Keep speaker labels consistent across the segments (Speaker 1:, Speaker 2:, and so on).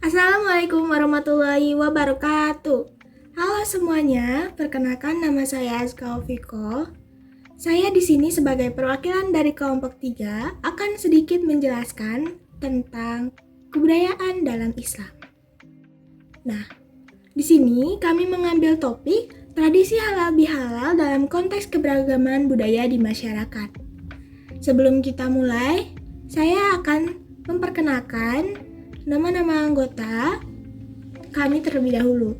Speaker 1: Assalamualaikum warahmatullahi wabarakatuh. Halo semuanya, perkenalkan nama saya Azka Oviko. Saya di sini sebagai perwakilan dari kelompok 3 akan sedikit menjelaskan tentang kebudayaan dalam Islam. Nah, di sini kami mengambil topik tradisi halal bihalal dalam konteks keberagaman budaya di masyarakat. Sebelum kita mulai, saya akan memperkenalkan nama-nama anggota kami terlebih dahulu.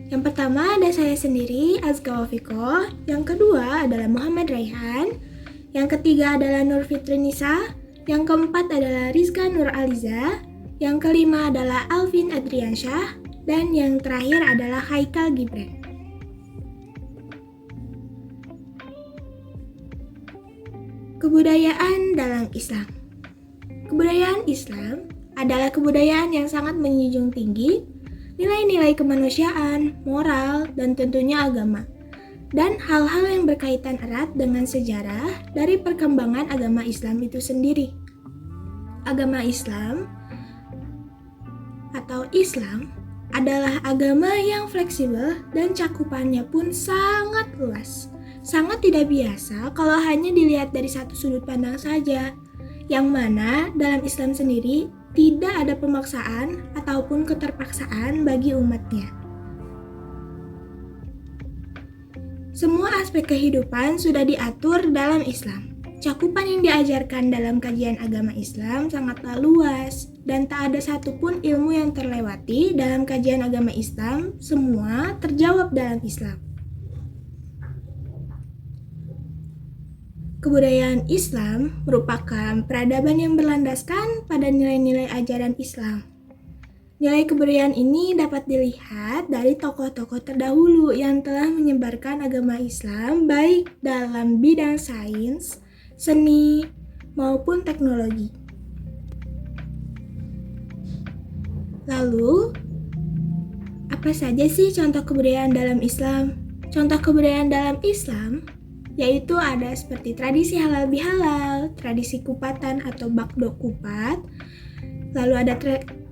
Speaker 1: Yang pertama ada saya sendiri, Azka Wafiko. Yang kedua adalah Muhammad Raihan. Yang ketiga adalah Nur Fitri Nisa. Yang keempat adalah Rizka Nur Aliza. Yang kelima adalah Alvin Adriansyah. Dan yang terakhir adalah Haikal Gibran. Kebudayaan dalam Islam. Kebudayaan Islam adalah kebudayaan yang sangat menjunjung tinggi nilai-nilai kemanusiaan, moral, dan tentunya agama, dan hal-hal yang berkaitan erat dengan sejarah dari perkembangan agama Islam itu sendiri. Agama Islam atau Islam adalah agama yang fleksibel dan cakupannya pun sangat luas. Sangat tidak biasa kalau hanya dilihat dari satu sudut pandang saja, yang mana dalam Islam sendiri tidak ada pemaksaan ataupun keterpaksaan bagi umatnya. Semua aspek kehidupan sudah diatur dalam Islam. Cakupan yang diajarkan dalam kajian agama Islam sangatlah luas, dan tak ada satupun ilmu yang terlewati dalam kajian agama Islam, semua terjawab dalam Islam. Kebudayaan Islam merupakan peradaban yang berlandaskan pada nilai-nilai ajaran Islam. Nilai kebudayaan ini dapat dilihat dari tokoh-tokoh terdahulu yang telah menyebarkan agama Islam baik dalam bidang sains, seni, maupun teknologi. Lalu, apa saja sih contoh kebudayaan dalam Islam? Contoh kebudayaan dalam Islam yaitu ada seperti tradisi halal bihalal, tradisi kupatan atau bakdo kupat, lalu ada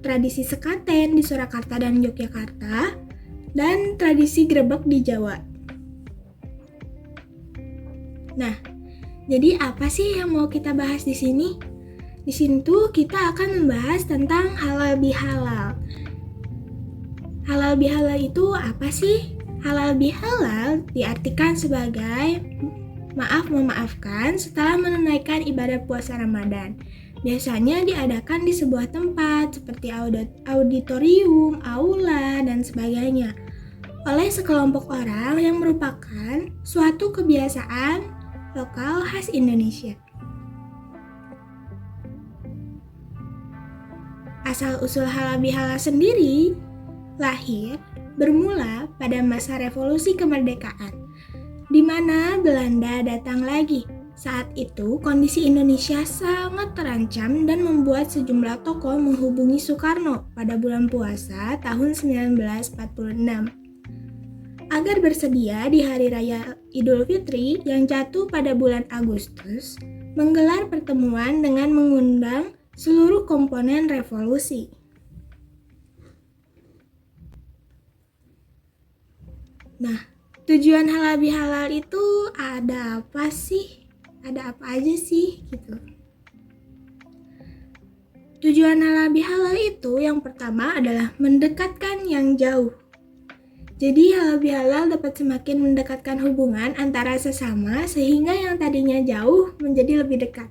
Speaker 1: tradisi sekaten di Surakarta dan Yogyakarta, dan tradisi grebek di Jawa. Nah, jadi apa sih yang mau kita bahas di sini? Di sini tuh kita akan membahas tentang halal bihalal. Halal bihalal itu apa sih? Halal bihalal diartikan sebagai memaafkan setelah menunaikan ibadah puasa Ramadan. Biasanya diadakan di sebuah tempat seperti auditorium, aula, dan sebagainya oleh sekelompok orang yang merupakan suatu kebiasaan lokal khas Indonesia. Asal-usul halal bihalal sendiri bermula pada masa revolusi kemerdekaan, di mana Belanda datang lagi. Saat itu, kondisi Indonesia sangat terancam dan membuat sejumlah tokoh menghubungi Soekarno pada bulan puasa tahun 1946 agar bersedia di Hari Raya Idul Fitri yang jatuh pada bulan Agustus, menggelar pertemuan dengan mengundang seluruh komponen revolusi. Nah, tujuan halal bihalal itu ada apa sih? Ada apa aja sih gitu. Tujuan halal bihalal itu yang pertama adalah mendekatkan yang jauh. Jadi halal bihalal dapat semakin mendekatkan hubungan antara sesama sehingga yang tadinya jauh menjadi lebih dekat.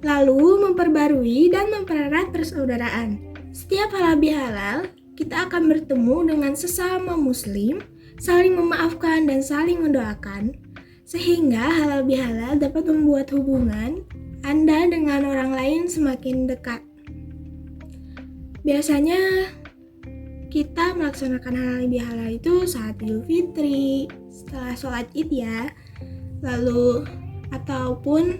Speaker 1: Lalu memperbarui dan mempererat persaudaraan. Setiap halal bihalal kita akan bertemu dengan sesama muslim, saling memaafkan dan saling mendoakan, sehingga halal bihalal dapat membuat hubungan Anda dengan orang lain semakin dekat. Biasanya kita melaksanakan halal bihalal itu saat Idul Fitri, setelah sholat Id ya, lalu ataupun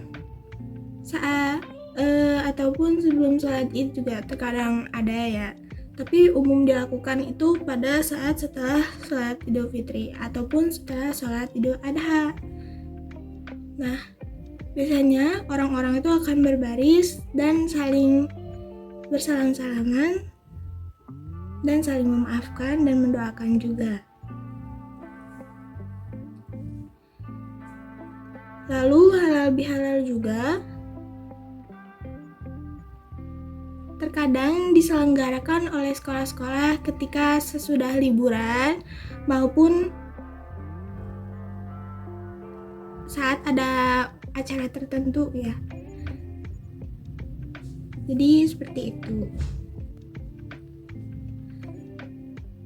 Speaker 1: sebelum sholat Id juga terkadang ada ya. Tapi umum dilakukan itu pada saat setelah sholat Idul Fitri ataupun setelah sholat Idul Adha. Nah, biasanya orang-orang itu akan berbaris dan saling bersalam-salaman, dan saling memaafkan dan mendoakan juga. Lalu halal bihalal juga terkadang diselenggarakan oleh sekolah-sekolah ketika sesudah liburan maupun saat ada acara tertentu ya. Jadi seperti itu.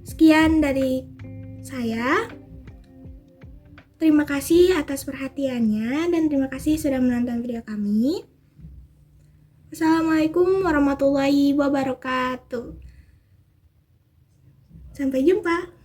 Speaker 1: Sekian dari saya. Terima kasih atas perhatiannya dan terima kasih sudah menonton video kami. Assalamualaikum warahmatullahi wabarakatuh. Sampai jumpa.